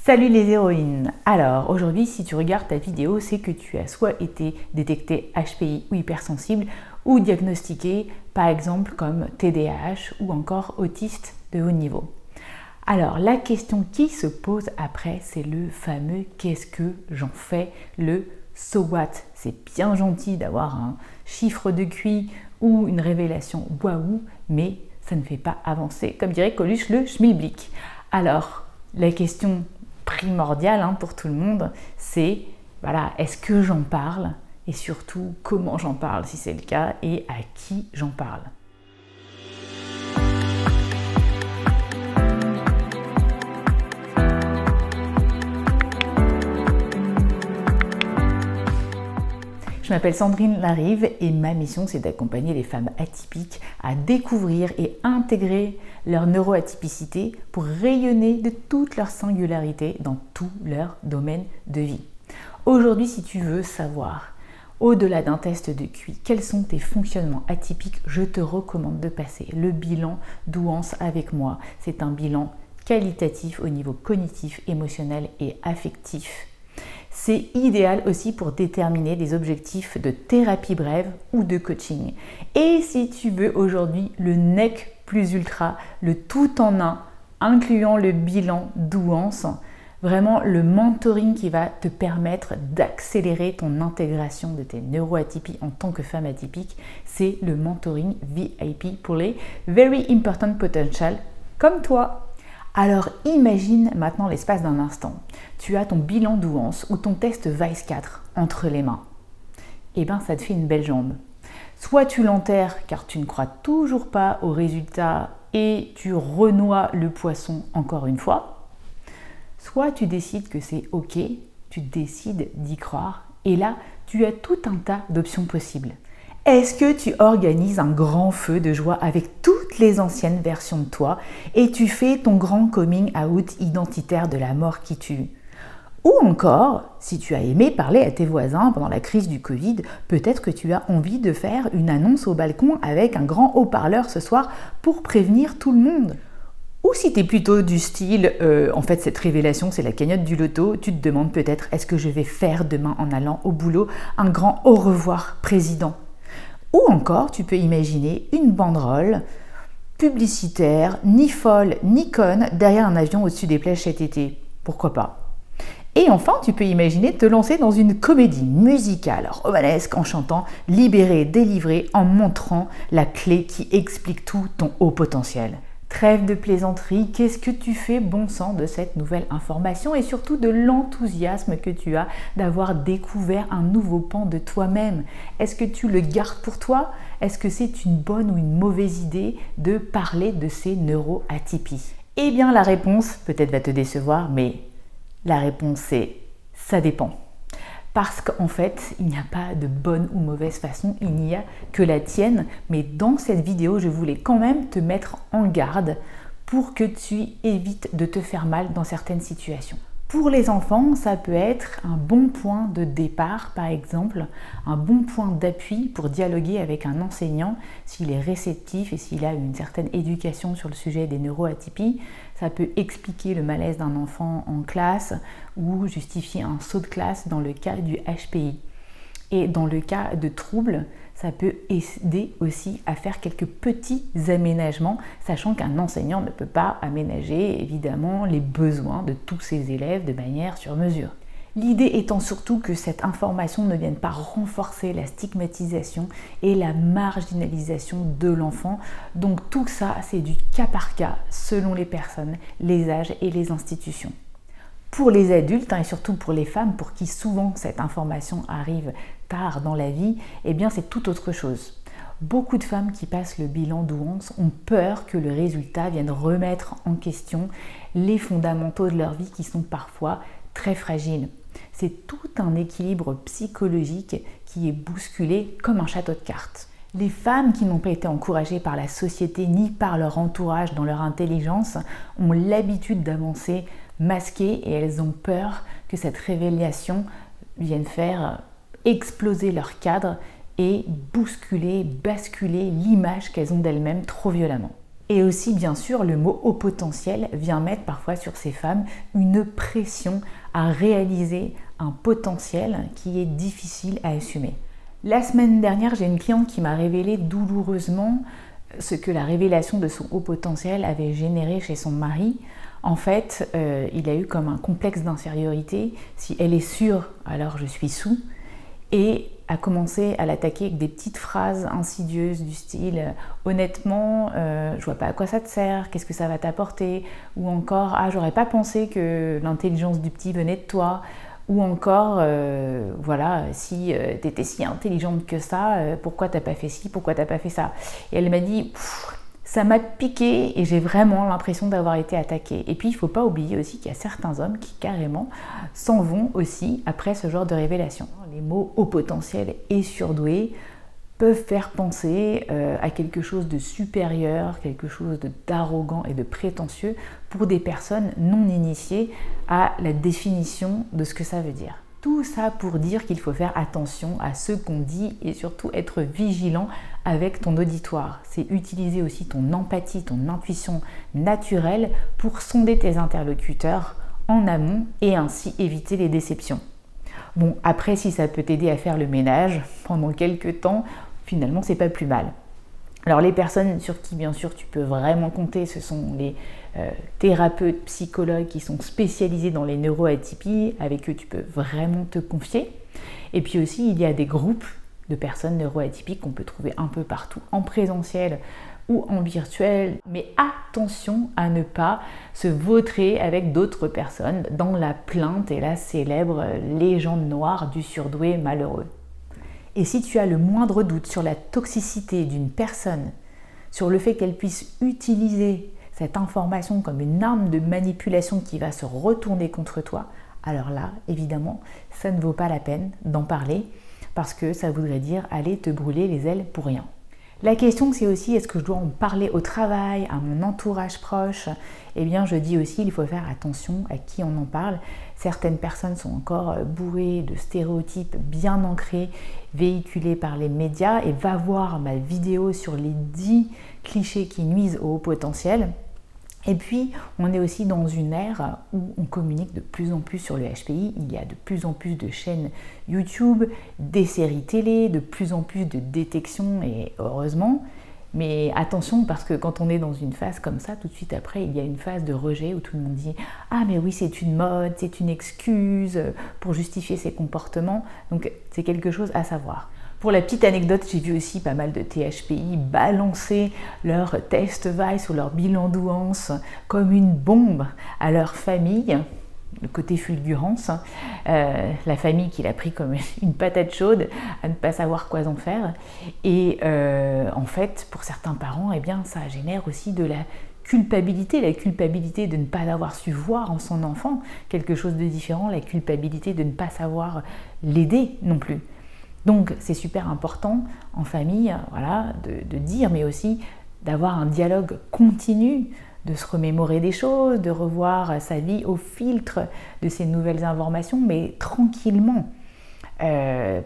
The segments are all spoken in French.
Salut les héroïnes! Alors aujourd'hui, si tu regardes ta vidéo, c'est que tu as soit été détecté HPI ou hypersensible ou diagnostiqué par exemple comme TDAH ou encore autiste de haut niveau. Alors la question qui se pose après, c'est le fameux qu'est-ce que j'en fais, le so what. C'est bien gentil d'avoir un chiffre de QI ou une révélation waouh, mais ça ne fait pas avancer, comme dirait Coluche, le schmilblick. Alors la question primordial pour tout le monde, c'est voilà, est-ce que j'en parle et surtout comment j'en parle si c'est le cas et à qui j'en parle. Je m'appelle Sandrine Larive et ma mission c'est d'accompagner les femmes atypiques à découvrir et intégrer leur neuroatypicité pour rayonner de toute leur singularité dans tous leurs domaines de vie. Aujourd'hui, si tu veux savoir, au-delà d'un test de QI, quels sont tes fonctionnements atypiques, je te recommande de passer le bilan Douance avec moi. C'est un bilan qualitatif au niveau cognitif, émotionnel et affectif. C'est idéal aussi pour déterminer des objectifs de thérapie brève ou de coaching. Et si tu veux aujourd'hui le NEC plus ultra, le tout en un, incluant le bilan Douance, vraiment le mentoring qui va te permettre d'accélérer ton intégration de tes neuroatypies en tant que femme atypique, c'est le mentoring VIP pour les Very Important Potential comme toi. Alors imagine maintenant l'espace d'un instant, tu as ton bilan Douance ou ton test VICE-4 entre les mains. Et bien ça te fait une belle jambe. Soit tu l'enterres car tu ne crois toujours pas au résultat et tu renoies le poisson encore une fois, soit tu décides que c'est ok, tu décides d'y croire et là tu as tout un tas d'options possibles. Est-ce que tu organises un grand feu de joie avec toutes les anciennes versions de toi et tu fais ton grand coming out identitaire de la mort qui tue? Ou encore, si tu as aimé parler à tes voisins pendant la crise du Covid, peut-être que tu as envie de faire une annonce au balcon avec un grand haut-parleur ce soir pour prévenir tout le monde. Ou si tu es plutôt du style, en fait cette révélation c'est la cagnotte du loto, tu te demandes peut-être est-ce que je vais faire demain en allant au boulot un grand au revoir président? Ou encore, tu peux imaginer une banderole publicitaire, ni folle, ni conne, derrière un avion au-dessus des plages cet été. Pourquoi pas? Et enfin, tu peux imaginer te lancer dans une comédie musicale romanesque en chantant « Libéré, délivré » en montrant la clé qui explique tout ton haut potentiel. Trêve de plaisanterie, qu'est-ce que tu fais bon sang de cette nouvelle information et surtout de l'enthousiasme que tu as d'avoir découvert un nouveau pan de toi-même? Est-ce que tu le gardes pour toi? Est-ce que c'est une bonne ou une mauvaise idée de parler de ces neuroatypies? Eh bien la réponse peut-être va te décevoir, mais la réponse c'est ça dépend. Parce qu'en fait, il n'y a pas de bonne ou mauvaise façon, il n'y a que la tienne. Mais dans cette vidéo, je voulais quand même te mettre en garde pour que tu évites de te faire mal dans certaines situations. Pour les enfants, ça peut être un bon point de départ, par exemple, un bon point d'appui pour dialoguer avec un enseignant s'il est réceptif et s'il a une certaine éducation sur le sujet des neuroatypies. Ça peut expliquer le malaise d'un enfant en classe ou justifier un saut de classe dans le cas du HPI. Et dans le cas de troubles, ça peut aider aussi à faire quelques petits aménagements, sachant qu'un enseignant ne peut pas aménager évidemment les besoins de tous ses élèves de manière sur mesure. L'idée étant surtout que cette information ne vienne pas renforcer la stigmatisation et la marginalisation de l'enfant. Donc tout ça, c'est du cas par cas selon les personnes, les âges et les institutions. Pour les adultes et surtout pour les femmes pour qui souvent cette information arrive tard dans la vie, eh bien c'est tout autre chose. Beaucoup de femmes qui passent le bilan Douance ont peur que le résultat vienne remettre en question les fondamentaux de leur vie qui sont parfois très fragiles. C'est tout un équilibre psychologique qui est bousculé comme un château de cartes. Les femmes qui n'ont pas été encouragées par la société ni par leur entourage dans leur intelligence ont l'habitude d'avancer masquées et elles ont peur que cette révélation vienne faire exploser leur cadre et bousculer, basculer l'image qu'elles ont d'elles-mêmes trop violemment. Et aussi, bien sûr, le mot haut potentiel vient mettre parfois sur ces femmes une pression à réaliser un potentiel qui est difficile à assumer. La semaine dernière, j'ai une cliente qui m'a révélé douloureusement ce que la révélation de son haut potentiel avait généré chez son mari. En fait, il a eu comme un complexe d'infériorité. Si elle est sûre, alors je suis sous. Et a commencé à l'attaquer avec des petites phrases insidieuses du style « Honnêtement, je vois pas à quoi ça te sert, qu'est-ce que ça va t'apporter ?» ou encore « Ah, j'aurais pas pensé que l'intelligence du petit venait de toi » ou encore « Voilà, si t'étais si intelligente que ça, pourquoi t'as pas fait ci, pourquoi t'as pas fait ça ?» Et elle m'a dit « Ça m'a piqué et j'ai vraiment l'impression d'avoir été attaquée. » Et puis, il ne faut pas oublier aussi qu'il y a certains hommes qui carrément s'en vont aussi après ce genre de révélation. Les mots haut potentiel et surdoué peuvent faire penser à quelque chose de supérieur, quelque chose d'arrogant et de prétentieux pour des personnes non initiées à la définition de ce que ça veut dire. Tout ça pour dire qu'il faut faire attention à ce qu'on dit et surtout être vigilant avec ton auditoire. C'est utiliser aussi ton empathie, ton intuition naturelle pour sonder tes interlocuteurs en amont et ainsi éviter les déceptions. Bon, après, si ça peut t'aider à faire le ménage pendant quelques temps, finalement, c'est pas plus mal. Alors les personnes sur qui bien sûr tu peux vraiment compter, ce sont les thérapeutes, psychologues qui sont spécialisés dans les neuroatypies, avec eux tu peux vraiment te confier. Et puis aussi il y a des groupes de personnes neuroatypiques qu'on peut trouver un peu partout, en présentiel ou en virtuel. Mais attention à ne pas se vautrer avec d'autres personnes dans la plainte et la célèbre légende noire du surdoué malheureux. Et si tu as le moindre doute sur la toxicité d'une personne, sur le fait qu'elle puisse utiliser cette information comme une arme de manipulation qui va se retourner contre toi, alors là, évidemment, ça ne vaut pas la peine d'en parler parce que ça voudrait dire aller te brûler les ailes pour rien. La question, c'est aussi, est-ce que je dois en parler au travail, à mon entourage proche? Eh bien, je dis aussi, il faut faire attention à qui on en parle. Certaines personnes sont encore bourrées de stéréotypes bien ancrés, véhiculés par les médias. Et va voir ma vidéo sur les 10 clichés qui nuisent au haut potentiel. Et puis, on est aussi dans une ère où on communique de plus en plus sur le HPI. Il y a de plus en plus de chaînes YouTube, des séries télé, de plus en plus de détections, et heureusement. Mais attention, parce que quand on est dans une phase comme ça, tout de suite après, il y a une phase de rejet où tout le monde dit « Ah mais oui, c'est une mode, c'est une excuse pour justifier ses comportements. » Donc, c'est quelque chose à savoir. Pour la petite anecdote, j'ai vu aussi pas mal de THPI balancer leur test Vice ou leur bilan douance comme une bombe à leur famille, le côté fulgurance, la famille qui l'a pris comme une patate chaude à ne pas savoir quoi en faire. Et en fait, pour certains parents, eh bien, ça génère aussi de la culpabilité de ne pas avoir su voir en son enfant quelque chose de différent, la culpabilité de ne pas savoir l'aider non plus. Donc c'est super important en famille, voilà, de dire, mais aussi d'avoir un dialogue continu, de se remémorer des choses, de revoir sa vie au filtre de ces nouvelles informations, mais tranquillement,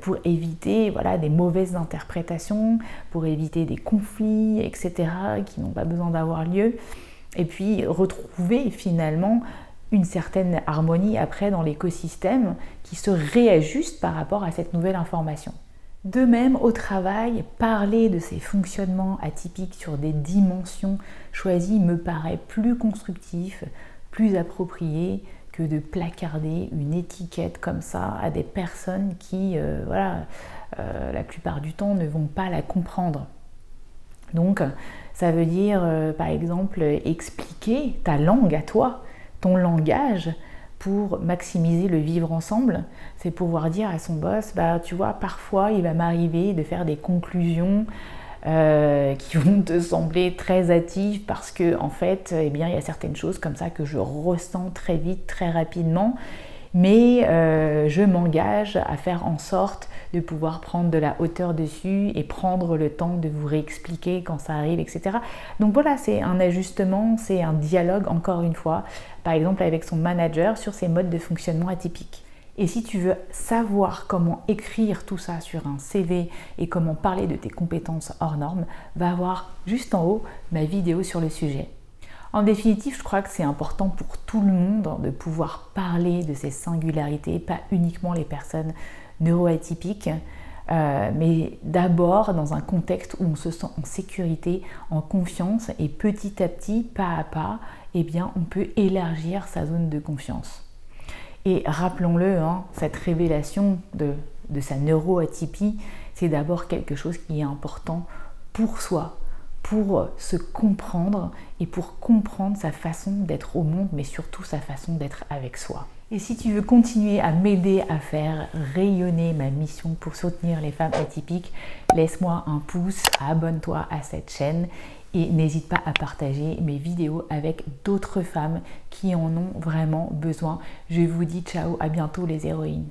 pour éviter voilà, des mauvaises interprétations, pour éviter des conflits, etc., qui n'ont pas besoin d'avoir lieu, et puis retrouver finalement une certaine harmonie après dans l'écosystème qui se réajuste par rapport à cette nouvelle information. De même, au travail, parler de ces fonctionnements atypiques sur des dimensions choisies me paraît plus constructif, plus approprié que de placarder une étiquette comme ça à des personnes qui, la plupart du temps, ne vont pas la comprendre. Donc, ça veut dire, par exemple, expliquer ta langue à toi, ton langage, pour maximiser le vivre ensemble. C'est pouvoir dire à son boss, bah tu vois, parfois il va m'arriver de faire des conclusions qui vont te sembler très hâtives parce que en fait, eh bien, il y a certaines choses comme ça que je ressens très vite, très rapidement, mais je m'engage à faire en sorte de pouvoir prendre de la hauteur dessus et prendre le temps de vous réexpliquer quand ça arrive, etc. Donc voilà, c'est un ajustement, c'est un dialogue, encore une fois, par exemple avec son manager sur ses modes de fonctionnement atypiques. Et si tu veux savoir comment écrire tout ça sur un CV et comment parler de tes compétences hors normes, va voir juste en haut ma vidéo sur le sujet. En définitive, je crois que c'est important pour tout le monde de pouvoir parler de ses singularités, pas uniquement les personnes neuroatypiques, mais d'abord dans un contexte où on se sent en sécurité, en confiance, et petit à petit, pas à pas, eh bien, on peut élargir sa zone de confiance. Et rappelons-le, cette révélation de sa neuroatypie, c'est d'abord quelque chose qui est important pour soi, pour se comprendre et pour comprendre sa façon d'être au monde, mais surtout sa façon d'être avec soi. Et si tu veux continuer à m'aider à faire rayonner ma mission pour soutenir les femmes atypiques, laisse-moi un pouce, abonne-toi à cette chaîne et n'hésite pas à partager mes vidéos avec d'autres femmes qui en ont vraiment besoin. Je vous dis ciao, à bientôt les héroïnes.